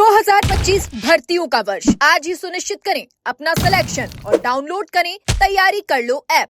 2025 भर्तियों का वर्ष आज ही सुनिश्चित करें अपना सिलेक्शन और डाउनलोड करें तैयारी कर लो ऐप।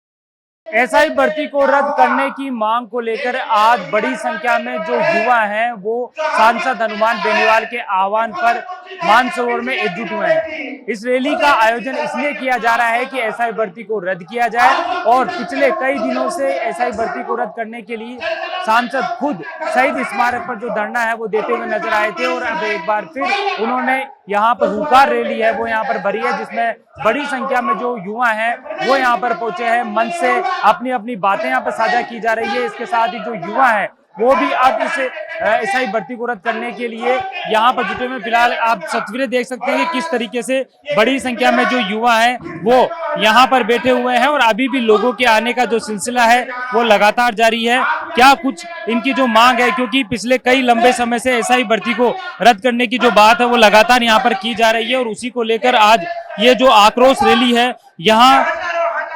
एसआई भर्ती को रद्द करने की मांग को लेकर आज बड़ी संख्या में जो युवा हैं वो सांसद हनुमान बेनीवाल के आह्वान पर मानसरोवर में एकजुट हुए हैं। इस रैली का आयोजन इसलिए किया जा रहा है कि एसआई भर्ती को रद्द किया जाए और पिछले कई दिनों से एसआई भर्ती को रद्द करने के लिए सांसद खुद शहीद स्मारक पर जो धरना है वो देते हुए नजर आए थे और अब एक बार फिर उन्होंने यहाँ पर हुंकार रैली है वो यहाँ पर भरी है, जिसमें बड़ी संख्या में जो युवा हैं वो यहाँ पर पहुंचे हैं। मंच से अपनी अपनी बातें यहाँ पर साझा की जा रही है। इसके साथ ही जो युवा है वो भी अब इस एसआई भर्ती को रद्द करने के लिए यहाँ पर जुटे हुए। फिलहाल आप तस्वीरें देख सकते हैं कि किस तरीके से बड़ी संख्या में जो युवा हैं वो यहाँ पर बैठे हुए हैं और अभी भी लोगों के आने का जो सिलसिला है वो लगातार जारी है। क्या कुछ इनकी जो मांग है, क्योंकि पिछले कई लंबे समय से एसआई भर्ती को रद्द करने की जो बात है वो लगातार यहाँ पर की जा रही है और उसी को लेकर आज ये जो आक्रोश रैली है यहाँ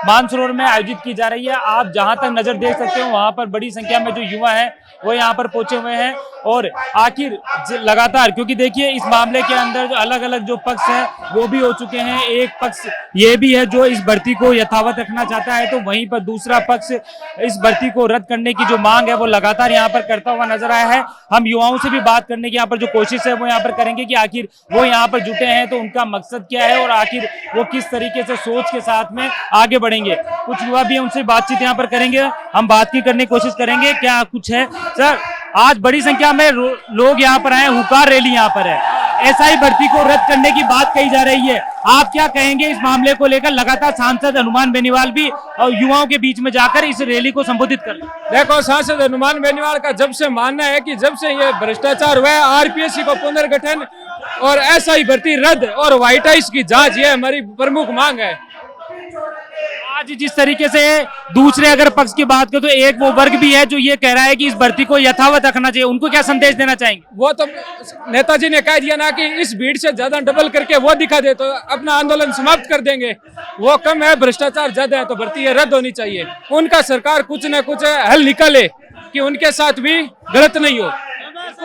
मानसरोवर में आयोजित की जा रही है। आप जहां तक नजर देख सकते हो वहां पर बड़ी संख्या में जो युवा हैं वो यहाँ पर पहुंचे हुए हैं और आखिर लगातार, क्योंकि देखिए इस मामले के अंदर जो अलग अलग जो पक्ष है वो भी हो चुके हैं। एक पक्ष ये भी है जो इस भर्ती को यथावत रखना चाहता है, तो वहीं पर दूसरा पक्ष इस भर्ती को रद्द करने की जो मांग है वो लगातार यहाँ पर करता हुआ नजर आया है। हम युवाओं से भी बात करने की यहाँ पर जो कोशिश है वो यहाँ पर करेंगे कि आखिर वो यहाँ पर जुटे हैं तो उनका मकसद क्या है और आखिर वो किस तरीके से सोच के साथ में आगे बढ़ेंगे। कुछ युवा भी है, उनसे बातचीत यहाँ पर करेंगे, हम बात की करने की कोशिश करेंगे क्या कुछ है। सर, आज बड़ी संख्या में लोग यहाँ पर आए, हुंकार रैली यहाँ पर है, एसआई भर्ती को रद्द करने की बात कही जा रही है, आप क्या कहेंगे इस मामले को लेकर? लगातार सांसद हनुमान बेनीवाल भी युवाओं के बीच में जाकर इस रैली को संबोधित कर। देखो, सांसद हनुमान बेनीवाल का जब से मानना है कि जब से ये भ्रष्टाचार हुआ है, आरपीएससी को पुनर्गठन और एसआई भर्ती रद्द और व्हाइट हाउस की जांच, ये हमारी प्रमुख मांग है। आज जिस तरीके से दूसरे अगर पक्ष की बात करें तो एक वो वर्ग भी है जो ये कह रहा है कि इस भर्ती को यथावत रखना चाहिए, उनको क्या संदेश देना चाहेंगे? वो तो नेताजी ने कह दिया ना कि इस भीड़ से ज्यादा डबल करके वो दिखा दे तो अपना आंदोलन समाप्त कर देंगे। वो कम है, भ्रष्टाचार ज्यादा है, तो भर्ती ये रद्द होनी चाहिए। उनका सरकार कुछ न कुछ हल निकाले कि उनके साथ भी गलत नहीं हो।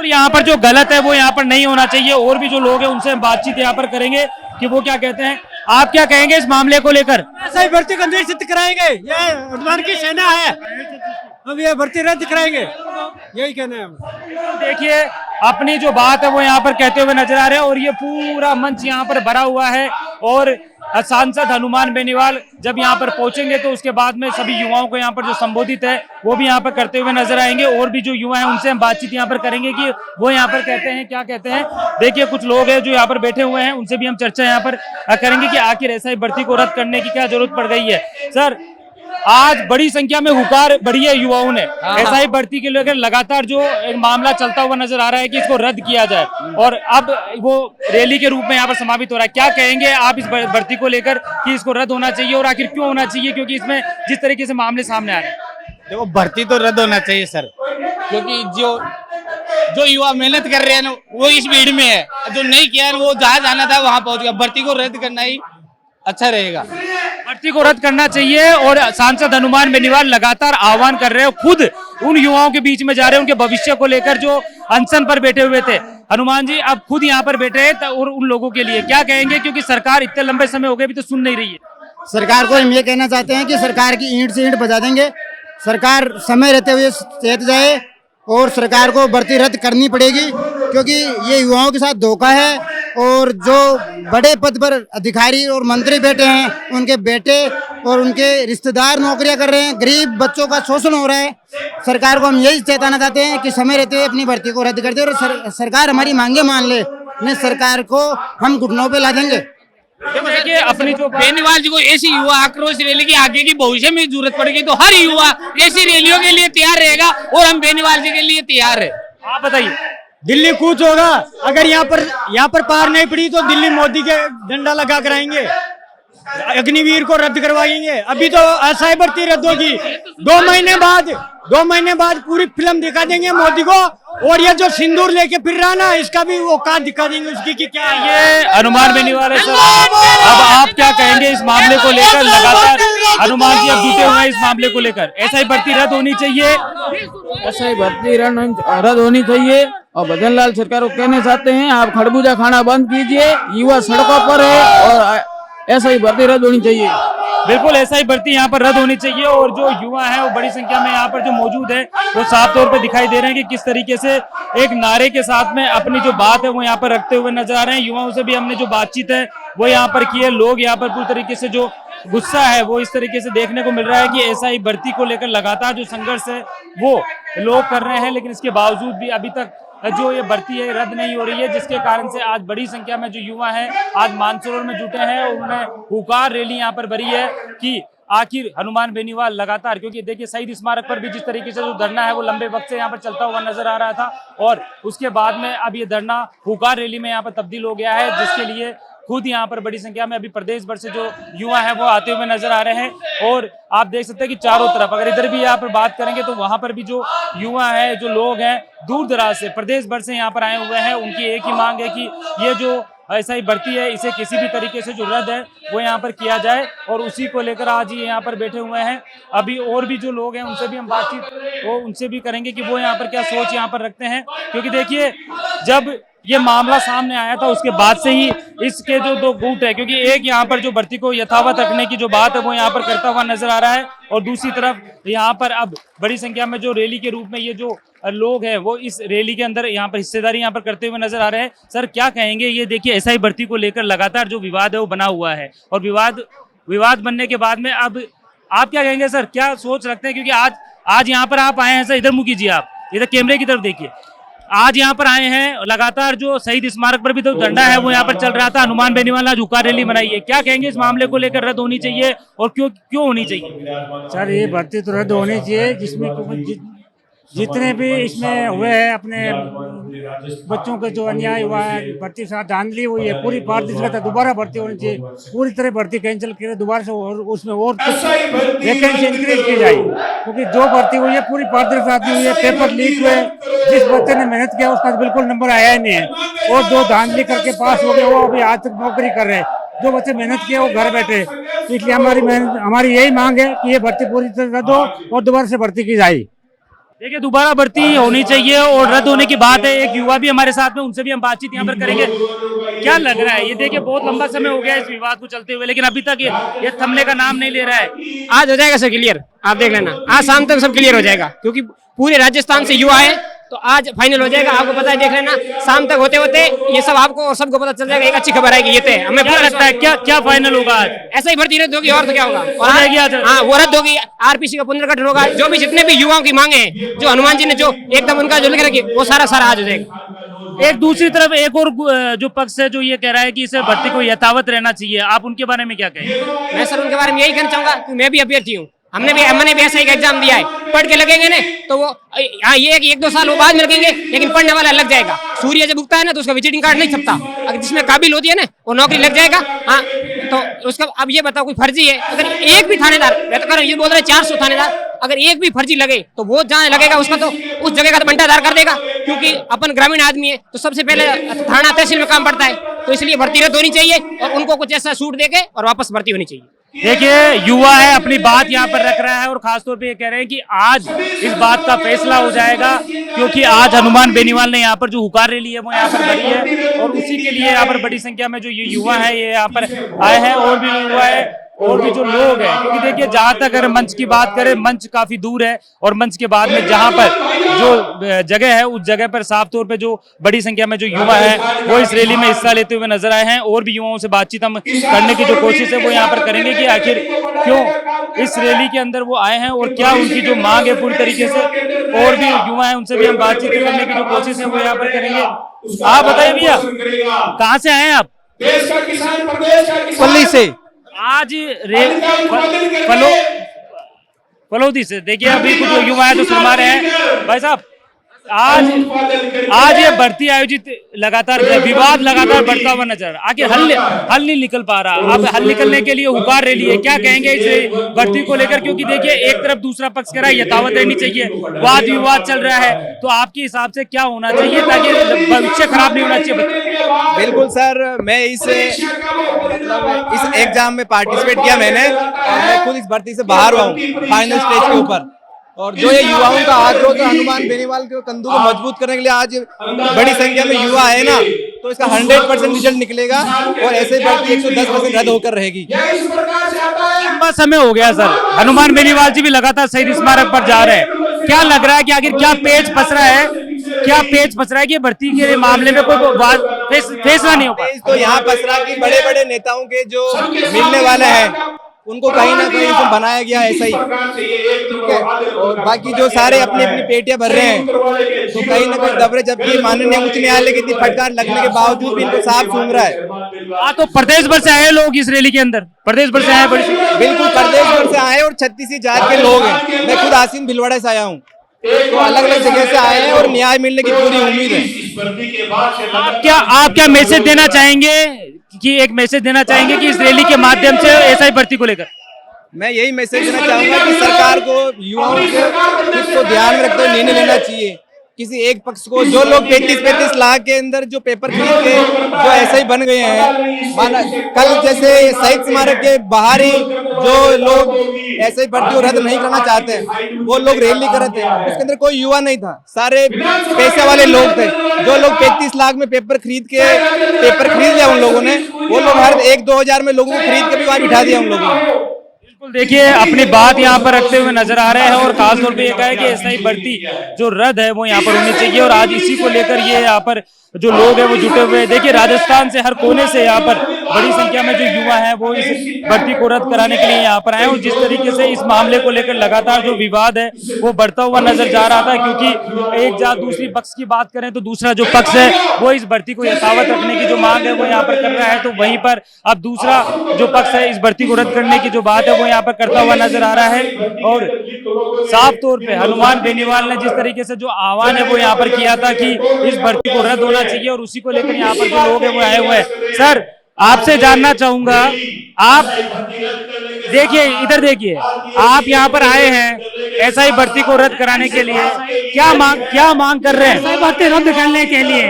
यहाँ पर जो गलत है वो यहाँ पर नहीं होना चाहिए। और भी जो लोग हैं उनसे बातचीत यहाँ पर करेंगे कि वो क्या कहते हैं। आप क्या कहेंगे इस मामले को लेकर? एसआई भर्ती को निश्चित कराएंगे, ये हनुमान की सेना है, हम ये भर्ती रद्द कराएंगे, यही कहना है। देखिए अपनी जो बात है वो यहाँ पर कहते हुए नजर आ रहे हैं और ये पूरा मंच यहाँ पर भरा हुआ है और सांसद हनुमान बेनीवाल जब यहाँ पर पहुंचेंगे तो उसके बाद में सभी युवाओं को यहाँ पर जो संबोधित है वो भी यहाँ पर करते हुए नजर आएंगे। और भी जो युवा हैं उनसे हम बातचीत यहाँ पर करेंगे कि वो यहाँ पर कहते हैं क्या कहते हैं। देखिए कुछ लोग हैं जो यहाँ पर बैठे हुए हैं, उनसे भी हम चर्चा यहाँ पर करेंगे कि आखिर एसआई भर्ती को रद्द करने की क्या जरूरत पड़ गई है। सर, आज बड़ी संख्या में हुंकार बढ़ी है युवाओं ने, एसआई भर्ती के लेकर लगातार जो एक मामला चलता हुआ नजर आ रहा है कि इसको रद्द किया जाए और अब वो रैली के रूप में यहाँ पर समापित हो रहा है। क्या कहेंगे आप इस भर्ती को लेकर कि इसको रद्द होना चाहिए और आखिर क्यों होना चाहिए, क्योंकि इसमें जिस तरीके से मामले सामने आ रहे हैं? देखो, भर्ती तो रद्द होना चाहिए सर, क्योंकि जो युवा मेहनत कर रहे हैं ना वो इस भीड़ में है, जो नहीं किया है वो जहाँ जाना था वहां पहुंच गया। भर्ती को रद्द करना ही अच्छा रहेगा, भर्ती को रद्द करना चाहिए। और सांसद हनुमान बेनीवाल लगातार आह्वान कर रहे हैं, खुद उन युवाओं के बीच में जा रहे हैं, उनके भविष्य को लेकर जो अनशन पर बैठे हुए थे। हनुमान जी अब खुद यहाँ पर बैठे हैं और उन लोगों के लिए क्या कहेंगे, क्योंकि सरकार इतने लंबे समय हो गए अभी तो सुन नहीं रही है। सरकार को हम ये कहना चाहते हैं कि सरकार की ईंट से ईंट बजा देंगे, सरकार समय रहते हुए चेत जाए और सरकार को भर्ती रद्द करनी पड़ेगी, क्योंकि ये युवाओं के साथ धोखा है। और जो बड़े पद पर अधिकारी और मंत्री बैठे हैं उनके बेटे और उनके रिश्तेदार नौकरियां कर रहे हैं, गरीब बच्चों का शोषण हो रहा है। सरकार को हम यही चेताना चाहते हैं कि समय रहते हुए अपनी भर्ती को रद्द कर दे और सरकार हमारी मांगे मान ले, नहीं सरकार को हम घुटनों पे ला देंगे। देखिए, अपनी जो बेनीवाल जी को ऐसी युवा आक्रोश रैली की आगे की भविष्य में जरूरत पड़ेगी तो हर युवा ऐसी रैलियों के लिए तैयार रहेगा और हम बेनीवाल जी के लिए तैयार है। आप बताइए। दिल्ली कूच होगा, अगर यहाँ पर पार नहीं पड़ी तो दिल्ली मोदी के डंडा लगा कर आएंगे, अग्निवीर को रद्द करवाएंगे। अभी तो एसआई भर्ती रद्द होगी, 2 महीने बाद पूरी फिल्म दिखा देंगे मोदी को, और ये जो सिंदूर लेके फिर रहा ना इसका भी औकात दिखा देंगे उसकी कि क्या है। ये हनुमान बेनीवाल है। सर, अब आप क्या कहेंगे इस मामले को लेकर? लगातार हनुमान जी अब जुटे हुए हैं इस मामले को लेकर, एसआई भर्ती रद्द होनी चाहिए, एसआई भर्ती रद्द होनी चाहिए। और भजन लाल सरकार को कहना चाहते हैं, आप खरबूजा खाना बंद कीजिए, युवा सड़कों पर है और ऐसा ही भर्ती रद्द होनी चाहिए। बिल्कुल ऐसा ही भर्ती यहाँ पर रद्द होनी चाहिए और जो युवा है वो बड़ी संख्या में यहाँ पर जो मौजूद है वो साफ तौर पे दिखाई दे रहे हैं कि किस तरीके से एक नारे के साथ में अपनी जो बात है वो यहाँ पर रखते हुए नजर आ रहे हैं। युवाओं से भी हमने जो बातचीत है वो यहाँ पर की है। लोग यहाँ पर पूरी तरीके से जो गुस्सा है वो इस तरीके से देखने को मिल रहा है कि ऐसा ही भर्ती को लेकर लगातार जो संघर्ष है वो लोग कर रहे हैं, लेकिन इसके बावजूद भी अभी तक जो ये भर्ती है रद्द नहीं हो रही है, जिसके कारण से आज बड़ी संख्या में जो युवा हैं आज मानसरोवर में जुटे हैं और उन्होंने हुकार रैली यहाँ पर भरी है कि आखिर हनुमान बेनीवाल लगातार, क्योंकि देखिए शहीद स्मारक पर भी जिस तरीके से जो धरना है वो लंबे वक्त से यहाँ पर चलता हुआ नजर आ रहा था और उसके बाद में अब ये धरना हुकार रैली में यहाँ पर तब्दील हो गया है, जिसके लिए खुद यहाँ पर बड़ी संख्या में अभी प्रदेश भर से जो युवा है वो आते हुए नजर आ रहे हैं। और आप देख सकते हैं कि चारों तरफ अगर इधर भी यहाँ पर बात करेंगे तो वहां पर भी जो युवा है, जो लोग हैं दूर दराज से प्रदेश भर से यहाँ पर आए हुए हैं। उनकी एक ही मांग है कि ये जो ऐसा ही भर्ती है इसे किसी भी तरीके से जो रद्द है वो यहाँ पर किया जाए और उसी को लेकर आज ये यहाँ पर बैठे हुए हैं। अभी और भी जो लोग हैं उनसे भी हम बातचीत वो उनसे भी करेंगे कि वो यहाँ पर क्या सोच यहाँ पर रखते हैं, क्योंकि देखिए जब ये मामला सामने आया था उसके बाद से ही इसके जो दो गुट है, क्योंकि एक यहाँ पर जो भर्ती को यथावत रखने की जो बात है वो यहाँ पर करता हुआ नजर आ रहा है और दूसरी तरफ यहाँ पर अब बड़ी संख्या में जो रैली के रूप में ये जो लोग हैं वो इस रैली के अंदर यहाँ पर हिस्सेदारी यहाँ पर करते हुए नजर आ रहे हैं। सर क्या कहेंगे, ये देखिए एसआई भर्ती को लेकर लगातार जो विवाद है वो बना हुआ है और विवाद बनने के बाद में अब आप क्या कहेंगे सर, क्या सोच रखते हैं, क्योंकि आज यहाँ पर आप आए हैं सर, इधर मुँह कीजिए आप, इधर कैमरे की तरफ देखिए, आज यहाँ पर आए हैं लगातार जो शहीद स्मारक पर भी तो धरना है वो यहाँ पर चल रहा था, हनुमान बेनीवाल आज हुकार रैली मनाई है, क्या कहेंगे इस मामले को लेकर रद्द होनी चाहिए और क्यों होनी चाहिए? सर ये भर्ती तो रद्द होनी चाहिए, जिसमें जितने भी इसमें हुए हैं अपने बच्चों के जो अन्याय हुआ है, भर्ती साथ धांधली हुई है, पूरी पारदर्शिता दोबारा भर्ती होनी चाहिए, पूरी तरह भर्ती कैंसिल की दोबारा से और उसमें और वैकेंसी इंक्रीज की जाए, क्योंकि जो भर्ती हुई है पूरी पारदर्शिता हुई है, पेपर लीक हुए, जिस बच्चे ने मेहनत किया उसका बिल्कुल नंबर आया ही नहीं है और जो धांधली करके पास हो गए वो अभी आज तक नौकरी कर रहे हैं, जो बच्चे मेहनत किए वो घर बैठे। इसलिए हमारी यही मांग है कि ये भर्ती पूरी तरह रद्द हो और दोबारा से भर्ती की जाए। देखिए दोबारा भर्ती होनी चाहिए और रद्द होने की बात है। एक युवा भी हमारे साथ में, उनसे भी हम बातचीत यहाँ पर करेंगे। क्या लग रहा है, ये देखिए बहुत लंबा समय हो गया इस विवाद को चलते हुए, लेकिन अभी तक ये थमने का नाम नहीं ले रहा है। आज हो जाएगा सर क्लियर, आप देख लेना, आज शाम तक सब क्लियर हो जाएगा, क्योंकि पूरे राजस्थान से युवा है तो आज फाइनल हो जाएगा, आपको पता है, देख लेना शाम तक होते होते ये सब आपको और सबको पता चल जाएगा। एक अच्छी खबर आएगी, ये तो हमें क्या लगता है क्या फाइनल होगा आज? ऐसा ही भर्ती रद्द होगी और तो क्या होगा, और हाँ वो रद्द होगी, आरपीसी का पुनर्गठन होगा, जो भी जितने भी युवाओं की मांगे हैं, जो हनुमान जी ने जो एकदम उनका जो लिख रखी वो सारा आज हो जाएगा। एक दूसरी तरफ एक और जो पक्ष है जो ये कह रहा है कि इसे भर्ती को यथावत रहना चाहिए, आप उनके बारे में क्या कहेंगे? मैं सर उनके बारे में यही कहना चाहूंगा कि मैं भी अभ्यर्थी हूँ, मैंने भी ऐसा एक एग्जाम दिया है, पढ़ के लगेंगे ना तो वो हाँ ये है कि 1-2 साल वो बाद में लगेंगे, लेकिन पढ़ने वाला लग जाएगा। सूर्य जब उगता है ना तो उसका विजिटिंग कार्ड नहीं छपता, अगर जिसमें काबिल होती है ना वो नौकरी लग जाएगा। हाँ तो उसका अब ये बताओ, कोई फर्जी है, अगर एक भी थानेदार, मैं तो ये बोल रहे 400 थानेदार, अगर एक भी फर्जी लगे तो वो जहाँ लगेगा उसका तो उस जगह का तो बंटाधार कर देगा, क्योंकि अपन ग्रामीण आदमी है तो सबसे पहले थाना तहसील में काम पड़ता है, तो इसलिए भर्ती रद्द होनी चाहिए और उनको कुछ ऐसा छूट देके और वापस भर्ती होनी चाहिए। देखिए युवा है, अपनी बात यहाँ पर रख रहा है और खासतौर पे ये कह रहे हैं कि आज इस बात का फैसला हो जाएगा, क्योंकि आज हनुमान बेनीवाल ने यहाँ पर जो हुकार रैली है वो यहाँ पर भरी है और उसी के लिए यहाँ पर बड़ी संख्या में जो ये युवा है ये यहाँ पर आए हैं और भी युवा है और भी जो लोग हैं, क्योंकि देखिए जहां तक अगर मंच की बात करें, मंच काफी दूर है और मंच के बाद में जहां पर जो जगह है उस जगह पर साफ तौर पे जो बड़ी संख्या में जो युवा है वो इस रैली में हिस्सा लेते हुए नजर आए हैं और भी युवाओं से बातचीत हम करने की जो कोशिश है वो यहाँ पर करेंगे कि आखिर क्यों इस रैली के अंदर वो आए हैं और क्या उनकी जो मांग है पूरी तरीके से, और भी युवा है उनसे भी हम बातचीत करने की जो कोशिश है वो यहाँ पर करेंगे। आप बताइए भैया, कहाँ से आए हैं आप? पल्ली से। आज फलोदी से। देखिए अभी कुछ युवा है जो सुना रहे हैं। भाई साहब आज ये भर्ती आयोजित लगातार विवाद लगातार बढ़ता हुआ नजर, आगे हल नहीं निकल पा रहा। अब हल निकलने के लिए हुकार रैली है, क्या कहेंगे इस भर्ती को लेकर? क्योंकि देखिए एक तरफ दूसरा पक्ष कह रहा है यथावत रहनी चाहिए, वाद विवाद चल रहा है, तो आपके हिसाब से क्या होना चाहिए ताकि भविष्य खराब नहीं होना चाहिए? बिल्कुल सर, मैं इस एग्जाम में पार्टिसिपेट किया मैंने और मैं खुद इस भर्ती से बाहर हुआ हूँ फाइनल स्टेज के ऊपर, और जो ये युवाओं का आक्रोश हनुमान बेनीवाल के कंधों को मजबूत करने के लिए आज बड़ी संख्या में युवा है ना, तो इसका 100% रिजल्ट निकलेगा और ऐसे भर्ती 110% रद्द होकर रहेगी। लंबा समय हो गया सर, हनुमान बेनीवाल जी भी लगातार शहीद स्मारक पर जा रहे हैं। क्या लग रहा है कि आखिर क्या पेच फंस रहा है, क्या पेच फंस रहा है कि भर्ती के मामले में कोई फैसला नहीं हो पाया? तो यहाँ फंस रहा कि बड़े बड़े नेताओं के जो मिलने वाले हैं उनको कहीं ना कहीं तो बनाया गया ऐसा ही, ठीक है। और बाकी जो सारे अपनी अपनी पेटियां भर रहे हैं तो कहीं ना कहीं दब रहे, जबकि माननीय उच्च न्यायालय की इतनी फटकार लगने के बावजूद भी इनको साफ सूंघ रहा है। तो प्रदेश भर से आए लोग इस रैली के अंदर, प्रदेश भर से आए, बिल्कुल प्रदेश भर से आए और 36 जात के लोग हैं। मैं खुद आसीन भिलवाड़ा से आया हूँ, तो अलग अलग जगह से आए हैं और न्याय मिलने की पूरी उम्मीद है। आप क्या मैसेज देना चाहेंगे कि एक मैसेज देना चाहेंगे कि इस रैली के माध्यम से एसआई भर्ती को लेकर? मैं यही मैसेज देना चाहूंगा कि सरकार को युवाओं के हित को ध्यान में रखते हुए निर्णय लेना चाहिए। किसी एक पक्ष को, जो लोग 35-35 लाख के अंदर जो पेपर खरीद के जो ऐसे ही बन गए हैं, माना कल जैसे शहीद स्मारक के बाहर ही जो लोग ऐसे ही भर्ती को रद्द नहीं करना चाहते हैं, वो लोग रैली कर रहे थे, उसके अंदर कोई युवा नहीं था, सारे पैसे वाले लोग थे। जो लोग 35 लाख में पेपर खरीद लिया उन लोगों ने, वो लोग हर 1-2 हजार में लोगों को खरीद के भी वहां बिठा दिया उन लोगों ने। बिल्कुल, देखिए अपनी बात यहाँ पर रखते हुए नजर आ रहे हैं और खासतौर पे ये कहा है कि एसआई भर्ती जो रद्द है वो यहाँ पर होनी चाहिए और आज इसी को लेकर ये यहाँ पर जो लोग हैं वो जुटे हुए हैं। देखिए राजस्थान से हर कोने से यहाँ पर बड़ी संख्या में जो युवा हैं वो इस भर्ती को रद्द कराने के लिए यहाँ पर आए और जिस तरीके से इस मामले को लेकर लगातार जो विवाद है वो बढ़ता हुआ नजर जा रहा था, क्योंकि एक जहाँ दूसरी पक्ष की बात करें तो दूसरा जो पक्ष है वो इस भर्ती को यथावत रखने की जो मांग है वो यहाँ पर कर रहा है, तो वहीं पर अब दूसरा जो पक्ष है इस भर्ती को रद्द करने की जो बात है वो यहाँ पर करता हुआ नजर आ रहा है। और साफ तौर पे हनुमान बेनीवाल ने जिस तरीके से जो आह्वान है वो यहाँ पर किया था कि इस भर्ती को रद्द होना चाहिए और उसी को लेकर यहाँ पर जो लोग हैं वो आए हुए हैं। सर आपसे जानना चाहूंगा, आप देखिए इधर देखिए, आप यहाँ पर आए हैं एसआई भर्ती को रद्द कराने के लिए, क्या मांग कर रहे हैं? एसआई भर्ती रद्द करने के लिए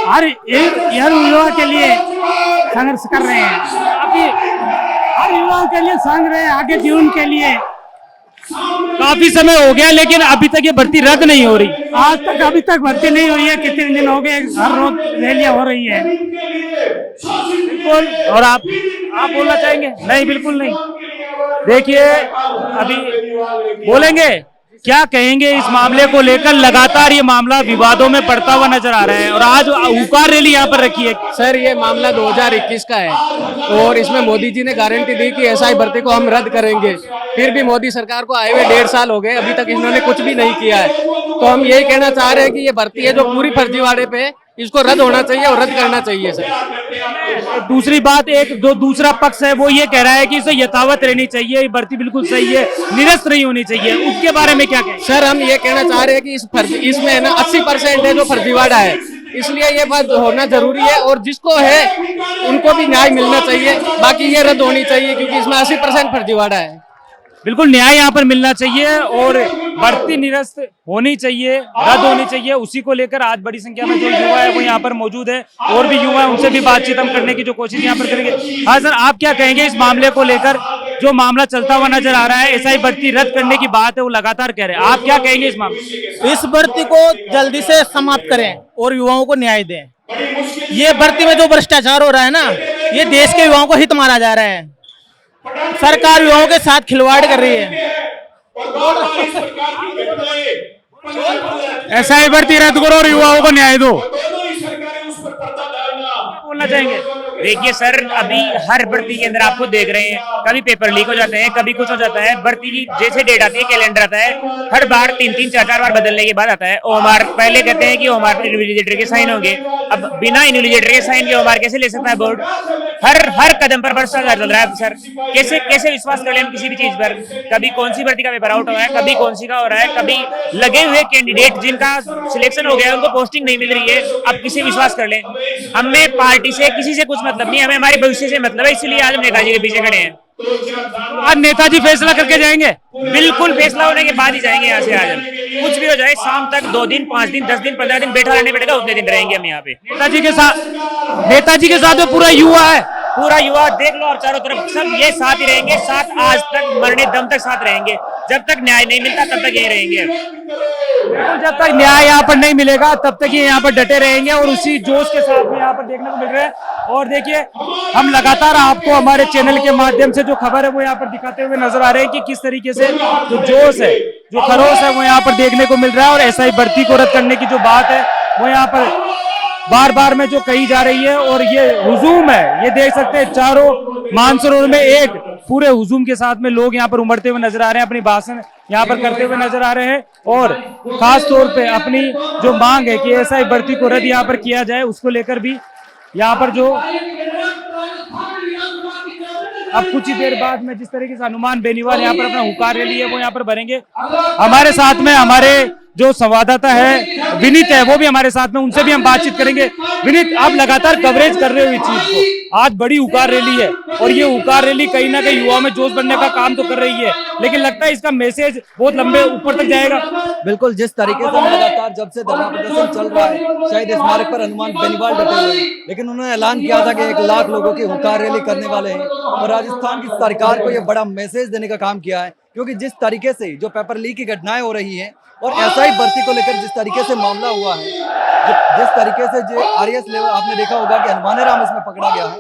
हर युवा के लिए संघर्ष कर रहे हैं, हर युवाओं के लिए संघ रहे हैं आगे जीवन के लिए। काफी समय हो गया लेकिन अभी तक ये भर्ती रद्द नहीं हो रही। अभी तक भर्ती नहीं हुई है, कितने दिन हो गए, हर रोज रैलियां हो रही है। बिल्कुल, और आप बोलना चाहेंगे? नहीं, बिल्कुल नहीं। देखिए अभी बोलेंगे, क्या कहेंगे इस मामले को लेकर? लगातार ये मामला विवादों में पड़ता हुआ नजर आ रहा है और आज हुंकार रैली यहाँ पर रखी है। सर ये मामला 2021 का है और इसमें मोदी जी ने गारंटी दी कि एसआई भर्ती को हम रद्द करेंगे, फिर भी मोदी सरकार को आए हुए 1.5 साल हो गए, अभी तक इन्होंने कुछ भी नहीं किया है। तो हम यही कहना चाह रहे हैं कि ये भर्ती है जो पूरी फर्जीवाड़े पे, इसको रद्द होना चाहिए और रद्द करना चाहिए सर। दूसरी बात, एक जो दूसरा पक्ष है वो ये कह रहा है कि इसे यथावत रहनी चाहिए, ये भर्ती बिल्कुल सही है, निरस्त नहीं होनी चाहिए, उसके बारे में क्या कहें? सर हम ये कहना चाह रहे हैं कि इसमें ना 80% है जो फर्जीवाड़ा है, इसलिए ये बात होना जरूरी है और जिसको है उनको भी न्याय मिलना चाहिए, बाकी ये रद्द होनी चाहिए क्योंकि इसमें 80% फर्जीवाड़ा है। बिल्कुल न्याय यहाँ पर मिलना चाहिए और भर्ती निरस्त होनी चाहिए, रद्द होनी चाहिए, उसी को लेकर आज बड़ी संख्या में जो युवा है वो यहाँ पर मौजूद है और भी युवा है, उनसे भी बातचीत हम करने की जो कोशिश यहाँ पर करेंगे। हाँ सर, आप क्या कहेंगे इस मामले को लेकर? जो मामला चलता हुआ नजर आ रहा है, एसआई भर्ती रद्द करने की बात है वो लगातार कह रहे हैं, आप क्या कहेंगे इस मामले? इस भर्ती को जल्दी से समाप्त करें और युवाओं को न्याय दें। ये भर्ती में जो भ्रष्टाचार हो रहा है ना, ये देश के युवाओं को हित मारा जा रहा है, सरकार युवाओं के साथ खिलवाड़ कर रही है। एसआई भर्ती रद्द करो और युवाओं को न्याय दो। बोलना चाहेंगे? देखिए सर, अभी हर भर्ती के अंदर आपको देख रहे हैं, कभी पेपर लीक हो जाते हैं, कभी कुछ हो जाता है, भर्ती की जैसे डेट आती है, कैलेंडर आता है, हर बार 3-3, 4-4 बार बदलने के बाद आता है। ओमार पहले कहते हैं कि ओमार पर इन्विजिलेटर के साइन होंगे, अब बिना इन्विजिलेटर के साइन के ओमार कैसे ले सकता है बोर्ड? हर कदम पर भ्रष्टाचार चल रहा है सर। कैसे विश्वास कर ले हम किसी भी चीज पर? कभी कौन सी भर्ती का पेपर आउट हो रहा है, कभी कौन सी का हो रहा है, कभी लगे हुए कैंडिडेट जिनका सिलेक्शन हो गया है उनको पोस्टिंग नहीं मिल रही है, अब किसी विश्वास कर लें? हमें पार्टी से किसी से कुछ मतलब नहीं, हमें हमारे भविष्य से मतलब है, इसलिए आज हम नेताजी के पीछे खड़े हैं। आज नेताजी फैसला करके जाएंगे? बिल्कुल, फैसला होने के बाद ही जाएंगे यहाँ से। आज हम कुछ भी हो जाए, शाम तक 2 दिन, 5 दिन, 10 दिन, 15 दिन बैठा रहने पड़ेगा, उतने दिन रहेंगे हम यहाँ पे। नेताजी के साथ में पूरा युवा है, पूरा युवा देख लो और चारों तरफ सब ये साथ ही रहेंगे, साथ आज तक मरने दम तक साथ रहेंगे। जब तक न्याय नहीं मिलता तब तक यही रहेंगे। बिल्कुल, जब तक न्याय यहाँ पर नहीं मिलेगा तब तक ये यहाँ पर डटे रहेंगे और उसी जोश के साथ में यहाँ पर देखने को मिल रहा है। और देखिए, हम लगातार आपको हमारे चैनल के माध्यम से जो खबर है वो यहाँ पर दिखाते हुए नजर आ रहे हैं कि किस तरीके से जो जोश है, जो खरोश है वो यहाँ पर देखने को मिल रहा है। और एसआई भर्ती को रद्द करने की जो बात है वो यहाँ पर बार बार में जो कही जा रही है और ये हुजूम है, ये देख सकते हैं चारों मानसरोवर में एक पूरे हुजूम के साथ में लोग यहाँ पर उमड़ते हुए नजर आ रहे हैं, अपनी भाषण यहाँ पर करते हुए नजर आ रहे हैं। और खास तौर पे अपनी जो मांग है कि एसआई भर्ती को रद्द यहाँ पर किया जाए, उसको लेकर भी यहाँ पर जो अब कुछ ही देर बाद में जिस तरीके से हनुमान बेनीवाल यहाँ पर अपना हुंकार रैली है वो यहाँ पर भरेंगे। हमारे साथ में हमारे जो संवाददाता है विनीत है, वो भी हमारे साथ में, उनसे भी हम बातचीत करेंगे। विनीत, आप लगातार कवरेज कर रहे हो इस चीज को, आज बड़ी हुंकार रैली है और ये हुंकार रैली कहीं ना कहीं युवाओं में जोश बनने का काम तो कर रही है, लेकिन लगता है इसका मैसेज बहुत लंबे ऊपर तक जाएगा। बिल्कुल, जिस तरीके से लगातार जब से धरना प्रदर्शन चल रहा है, शहीद स्मारक पर हनुमान बेनीवाल डटे हुए हैं, लेकिन उन्होंने ऐलान किया था कि 1 लाख लोगों की हुंकार रैली करने वाले हैं और राजस्थान की सरकार को यह बड़ा मैसेज देने का काम किया है। क्योंकि जिस तरीके से जो पेपर लीक की घटनाएं हो रही हैं और एसआई भर्ती को लेकर जिस तरीके से मामला हुआ है, जिस तरीके से जो आरएस लेवल आपने देखा होगा कि हनुमान राम इसमें पकड़ा गया है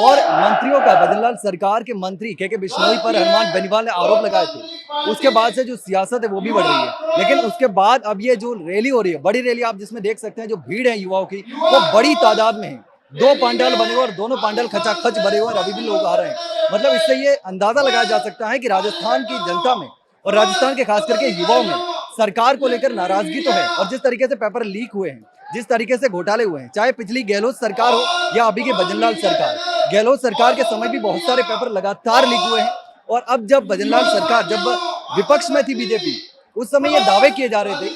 और मंत्रियों का भजनलाल सरकार के मंत्री के बिश्नोई पर हनुमान बेनीवाल ने आरोप लगाए थे, उसके बाद से जो सियासत है वो भी बढ़ रही है। लेकिन उसके बाद अब ये जो रैली हो रही है, बड़ी रैली, आप जिसमें देख सकते हैं जो भीड़ है युवाओं की वो बड़ी तादाद में है। 2 पंडाल बने हुए और दोनों पंडाल खचाखच भरे हुए और अभी भी लोग आ रहे हैं। मतलब इससे ये अंदाजा लगाया जा सकता है कि राजस्थान की जनता में और राजस्थान के खास करके युवाओं में सरकार को लेकर नाराजगी तो है। और जिस तरीके से पेपर लीक हुए हैं, जिस तरीके से घोटाले हुए हैं, चाहे पिछली गहलोत सरकार हो या अभी की भजनलाल सरकार, गहलोत सरकार के समय भी बहुत सारे पेपर लगातार लीक हुए हैं। और अब जब भजनलाल सरकार जब विपक्ष में थी बीजेपी, उस समय ये दावे किए जा रहे थे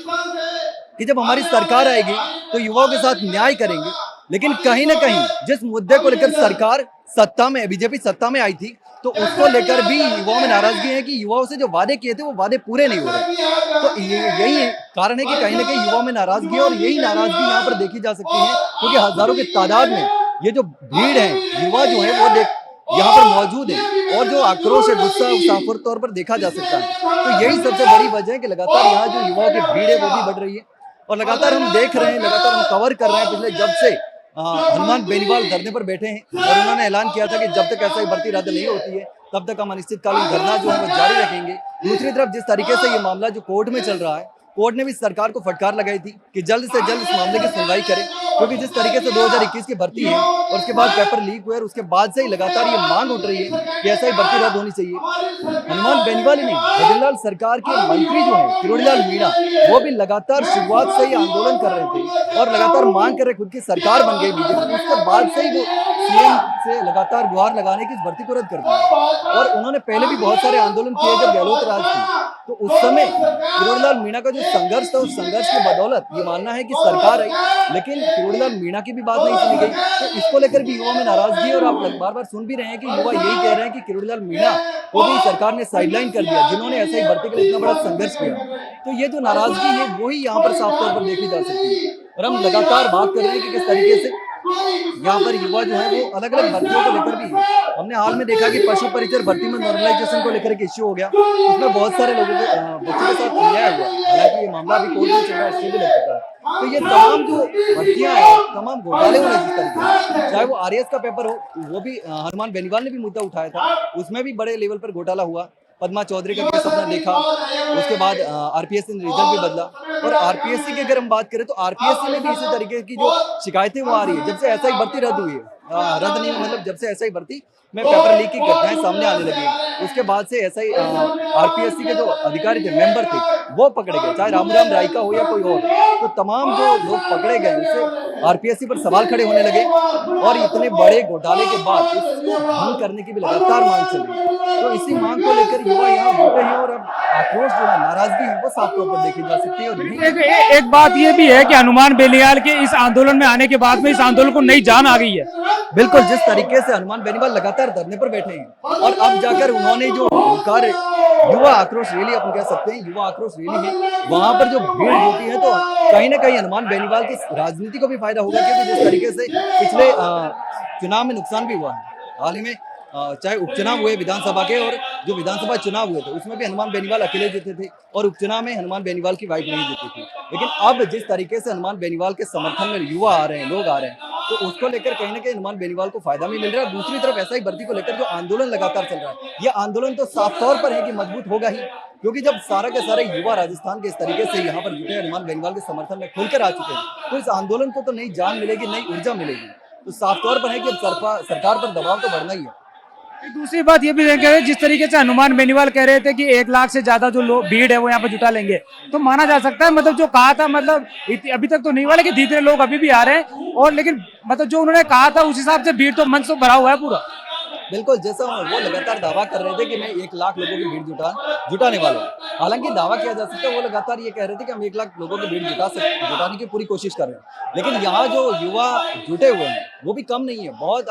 कि जब हमारी सरकार आएगी तो युवाओं के साथ न्याय करेंगे। लेकिन कहीं ना कहीं जिस मुद्दे को लेकर सरकार सत्ता में, बीजेपी सत्ता में आई थी, तो उसको लेकर भी युवाओं में नाराजगी है कि युवाओं से जो वादे किए थे वो वादे पूरे नहीं हो रहे। तो यही कारण है कि कहीं ना कहीं युवाओं में नाराजगी है और यही नाराजगी यहाँ पर देखी जा सकती है क्योंकि हजारों की तादाद में ये जो भीड़ है, युवा जो है वो यहाँ पर मौजूद है और जो आक्रोश है, गुस्सा साफ तौर पर देखा जा सकता है। तो यही सबसे बड़ी वजह है कि लगातार यहाँ जो युवाओं की भीड़ है वो भी बढ़ रही है और लगातार हम देख रहे हैं, लगातार हम कवर कर रहे हैं पिछले जब से हनुमान बेनीवाल धरने पर बैठे हैं और उन्होंने ऐलान किया था कि जब तक एसआई भर्ती रद्द नहीं होती है तब तक हम अनिश्चितकालीन धरना जो है वो जारी रखेंगे। दूसरी तरफ जिस तरीके से ये मामला जो कोर्ट में चल रहा है, कोर्ट ने भी सरकार को फटकार लगाई थी कि जल्द से जल्द इस मामले की सुनवाई करें क्योंकि जिस तरीके से 2021 की भर्ती है और उसके बाद पेपर लीक हुए और उसके बाद से ही लगातार ये मांग उठ रही है कि एसआई भर्ती रद्द होनी चाहिए। हनुमान बेनीवाल ही नहीं, भजनलाल सरकार के मंत्री जो है किरोड़ीलाल मीणा, वो भी लगातार शुरुआत से ही आंदोलन कर रहे थे और लगातार मांग कर रहे, खुद की सरकार बन गई बीजेपी, उसके बाद से ही वो सीएम से लगातार गुहार लगाने की इस भर्ती को रद्द कर दिया। और उन्होंने पहले भी बहुत सारे आंदोलन किए जब गहलोत राज थी, तो उस समय किरोड़ीलाल मीणा का जो संघर्ष था, उस संघर्ष की बदौलत ये मानना है कि सरकार आई, लेकिन किरोड़ीलाल मीणा की भी बात नहीं सुनी गई। तो इसको लेकर भी युवा में नाराजगी है और आप बार बार सुन भी रहे हैं कि युवा यही कह रहे हैं कि किरोड़ीलाल मीणा को भी सरकार ने साइडलाइन कर दिया, जिन्होंने ऐसा ही भर्ती के लिए इतना बड़ा संघर्ष किया। तो ये जो नाराजगी है वही यहाँ पर साफ तौर पर देखी जा सकती है और हम लगातार बात कर रहे हैं कि किस तरीके से यहाँ पर युवा जो है वो अलग अलग भर्तियों को लेकर भी है। हमने हाल में देखा कि पशु परिचर भर्ती में नॉर्मलाइजेशन को लेकर एक इश्यू हो गया, उसमें बहुत सारे लोगों के बच्चों के साथ अन्याय हुआ, हालांकि ये मामला भी कोर्ट में चल रहा है, इससे भी लग चुका है। तो ये तमाम जो भर्तियां हैं, तमाम घोटाले हो रहे हैं जिस तरीके, चाहे वो आरएस का पेपर हो, वो भी हनुमान बेनीवाल ने भी मुद्दा उठाया था, उसमें भी बड़े लेवल पर घोटाला हुआ। पद्मा चौधरी का केस अपना देखा, उसके बाद आरपीएससी ने रिजल्ट भी बदला। और आरपीएससी की अगर हम बात करें तो आरपीएससी में भी इसी तरीके की जो शिकायतें वो आ रही है, जब से एसआई भर्ती रद्द हुई है, रद्द नहीं मतलब जब से एसआई भर्ती में पेपर लीक की घटनाएं सामने आने लगी, उसके बाद से एसआई आरपीएससी के जो अधिकारी थे, मेंबर थे, वो पकड़े गए, चाहे रामूराम रायका हो या कोई और। तो तमाम जो लोग पकड़े गए उससे आरपीएससी पर सवाल खड़े होने लगे और इतने बड़े घोटाले के बाद इसको भंग करने की भी लगातार मांग चल रही है। तो इसी मांग को लेकर युवा यहाँ जुटे हैं और अब आक्रोश जो है, नाराजगी है, वो साफ तौर पर देखी जा सकती है। और एक बात ये भी है कि हनुमान बेनीवाल के इस आंदोलन में आने के बाद में इस आंदोलन को नई जान आ गई है। बिल्कुल, जिस तरीके से हनुमान बेनीवाल लगातार धरने पर बैठे हैं और अब जाकर उन्होंने जो कार्य युवा आक्रोश रैली अपन कह सकते हैं, युवा आक्रोश रैली है, वहां पर जो भीड़ होती है तो कहीं ना कहीं हनुमान बेनीवाल की राजनीति को भी फायदा होगा क्योंकि जिस तरीके से पिछले चुनाव में नुकसान भी हुआ है, हाल ही में चाहे उपचुनाव हुए विधानसभा के और जो विधानसभा चुनाव हुए थे उसमें भी हनुमान बेनीवाल अकेले जीते थे और उपचुनाव में हनुमान बेनीवाल की वाइफ नहीं जीती थी। लेकिन अब जिस तरीके से हनुमान बेनीवाल के समर्थन में युवा आ रहे हैं, लोग आ रहे हैं, तो उसको लेकर कहीं ना कहीं हनुमान बेनीवाल को फायदा भी मिल रहा है। दूसरी तरफ एसआई भर्ती को लेकर जो आंदोलन लगातार चल रहा है, ये आंदोलन तो साफ तौर पर है कि मजबूत होगा ही, क्योंकि जब सारा के सारे युवा राजस्थान के इस तरीके से यहाँ पर जुटे हनुमान बेनीवाल के समर्थन में खुलकर आ चुके हैं, तो इस आंदोलन को तो नई जान मिलेगी, नई ऊर्जा मिलेगी। तो साफ तौर पर है कि अब सरकार पर दबाव तो बढ़ना ही है। दूसरी बात ये भी देख रहे हैं, जिस तरीके से हनुमान बेनीवाल कह रहे थे कि 1 लाख से ज्यादा जो भीड़ है वो यहाँ पर जुटा लेंगे, तो माना जा सकता है मतलब जो कहा था, मतलब अभी तक तो नहीं वाले कि धीरे लोग अभी भी आ रहे हैं, और लेकिन मतलब जो उन्होंने कहा था उस हिसाब से भीड़ तो मंच तो भरा हुआ है पूरा। बिल्कुल, जैसा वो लगातार दावा कर रहे थे कि मैं 1 लाख लोगों की भीड़ जुटाने वाला हूँ। हालांकि दावा किया जा सकता है, वो लगातार ये कह रहे थे कि हम 1 लाख लोगों की भीड़ जुटाने की पूरी कोशिश कर रहे हैं। लेकिन यहाँ जो युवा जुटे हुए हैं वो भी कम नहीं है, बहुत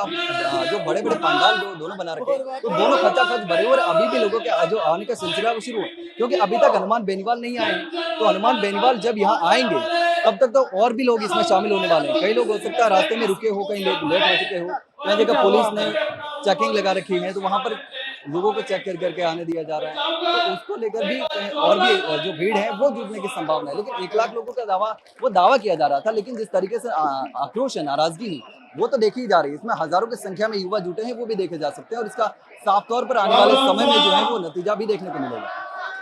जो बड़े बड़े पंडाल जो दोनों बना रखे हैं, तो दोनों खचाखच भरे और अभी भी लोगों के जो आने का सिलसिला वो शुरू है, क्योंकि अभी तक हनुमान बेनीवाल नहीं आए हैं। तो हनुमान बेनीवाल जब यहाँ आएंगे तब तक तो और भी लोग इसमें शामिल होने वाले हैं। कई लोग हो सकता है रास्ते में रुके हो, कहीं लेट हो चुके हो, कई जगह पुलिस ने चेकिंग लगा रखी है, तो वहां पर लोगों को चेक करके आने दिया जा रहा है। तो उसको लेकर भी और भी जो भीड़ है वो जुटने की संभावना है। लेकिन 1 लाख लोगों का दावा किया जा रहा था, लेकिन जिस तरीके से आक्रोश है, नाराजगी है, वो तो देखी जा रही है। इसमें हजारों की संख्या में युवा जुटे हैं, वो भी देखे जा सकते हैं, और इसका साफ तौर पर आने वाले समय में जो है वो नतीजा भी देखने को मिलेगा।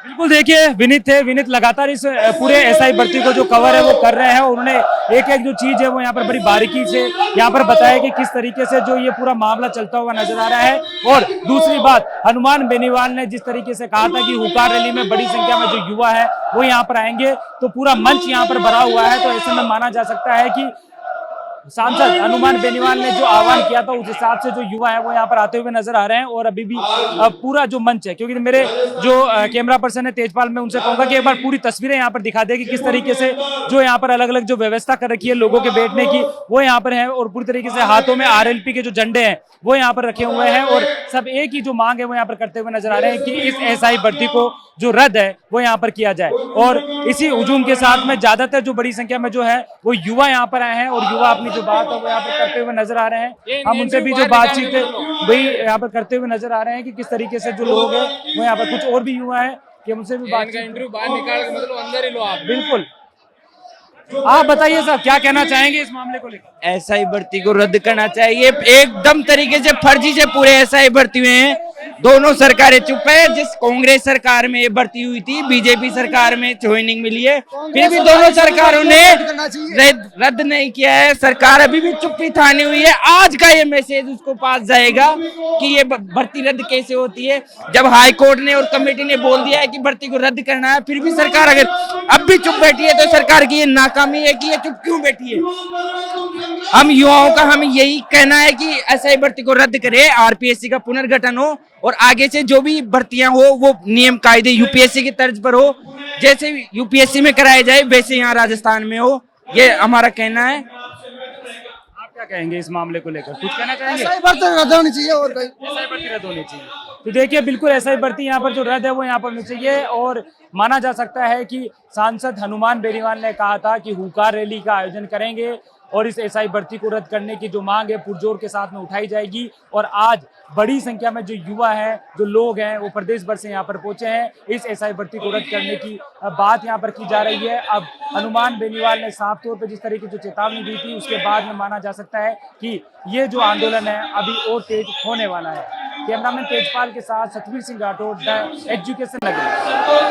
बिल्कुल, देखिए विनीत थे, विनीत लगातार इस पूरे एसआई भर्ती को जो कवर है वो कर रहे हैं, और उन्होंने एक एक जो चीज है वो यहाँ पर बड़ी बारीकी से यहाँ पर बताया कि किस तरीके से जो ये पूरा मामला चलता हुआ नजर आ रहा है। और दूसरी बात, हनुमान बेनीवाल ने जिस तरीके से कहा था कि हुकार रैली में बड़ी संख्या में जो युवा है वो यहाँ पर आएंगे, तो पूरा मंच यहाँ पर भरा हुआ है। तो ऐसे में माना जा सकता है कि सांसद हनुमान बेनीवाल ने जो आह्वान किया था उस हिसाब से जो युवा है वो यहाँ पर आते हुए नजर आ रहे हैं। और अभी भी पूरा जो मंच है, क्योंकि मेरे जो कैमरा पर्सन है तेजपाल, मैं उनसे कहूंगा कि एक बार पूरी तस्वीरें यहाँ पर दिखा दे कि किस तरीके से जो यहाँ पर अलग अलग जो व्यवस्था कर रखी है लोगों के बैठने की वो यहाँ पर है, और पूरी तरीके से हाथों में आरएलपी के जो झंडे हैं वो यहाँ पर रखे हुए हैं, और सब एक ही जो मांग है वो यहाँ पर करते हुए नजर आ रहे हैं कि इस एसआई भर्ती को जो रद्द है वो यहाँ पर किया जाए। और इसी हुजूम के साथ में ज्यादातर जो बड़ी संख्या में जो है वो युवा यहाँ पर आए हैं, और युवा अपनी जो बात है वो यहाँ पर करते हुए नजर आ रहे हैं। हम उनसे भी जो बातचीत है वही यहाँ पर करते हुए नजर आ रहे हैं कि किस तरीके से जो लोग हैं वो यहाँ पर, कुछ और भी युवा है कि उनसे भी बात इंटरव्यू बाहर निकाल के मतलब अंदर ही लो आप। बिल्कुल, आप बताइए साहब क्या कहना चाहेंगे इस मामले को लेकर? एसआई भर्ती को रद्द करना चाहिए। एकदम तरीके से फर्जी से पूरे एसआई भर्ती हुए हैं। दोनों सरकारें चुप है। जिस कांग्रेस सरकार में ये भर्ती हुई थी, बीजेपी सरकार में ज्वाइनिंग मिली है, फिर भी दोनों सरकारों ने रद्द नहीं किया है। सरकार अभी भी चुप्पी थानी हुई है। आज का ये मैसेज उसको पास जाएगा कि ये भर्ती रद्द कैसे होती है, जब हाई कोर्ट ने और कमेटी ने बोल दिया है कि भर्ती को रद्द करना है, फिर भी सरकार अगर अब भी चुप बैठी है तो सरकार की ये नाकामी है कि ये चुप क्यों बैठी है। हम युवाओं का हमें यही कहना है कि एसआई भर्ती को रद्द करे, आरपीएससी का पुनर्गठन हो, और आगे से जो भी भर्तियां हो वो नियम कायदे यूपीएससी की तर्ज पर हो, जैसे यूपीएससी में कराए जाए वैसे यहाँ राजस्थान में हो। ये हमारा कहना है। आप क्या कहेंगे इस मामले को लेकर, कुछ कहना चाहेंगे? एसआई भर्ती रद्द होनी चाहिए, और कोई एसआई भर्ती रद्द होनी चाहिए। तो देखिए बिल्कुल एसआई भर्ती यहाँ पर जो रद्द है वो यहाँ पर होनी चाहिए। और माना जा सकता है कि सांसद हनुमान बेनीवाल ने कहा था कि हुकार रैली का आयोजन करेंगे और इस एसआई भर्ती को रद्द करने की जो मांग है पुरजोर के साथ में उठाई जाएगी। और आज बड़ी संख्या में जो युवा हैं, जो लोग हैं, वो प्रदेश भर से यहाँ पर पहुंचे हैं। इस एसआई भर्ती को रद्द करने की बात यहाँ पर की जा रही है। अब हनुमान बेनीवाल ने साफ तौर पर जिस तरीके की जो चेतावनी दी थी उसके बाद में माना जा सकता है कि ये जो आंदोलन है अभी और तेज होने वाला है। कैमरामैन तेजपाल के साथ Satveer Singh Rathore, the education Nagar.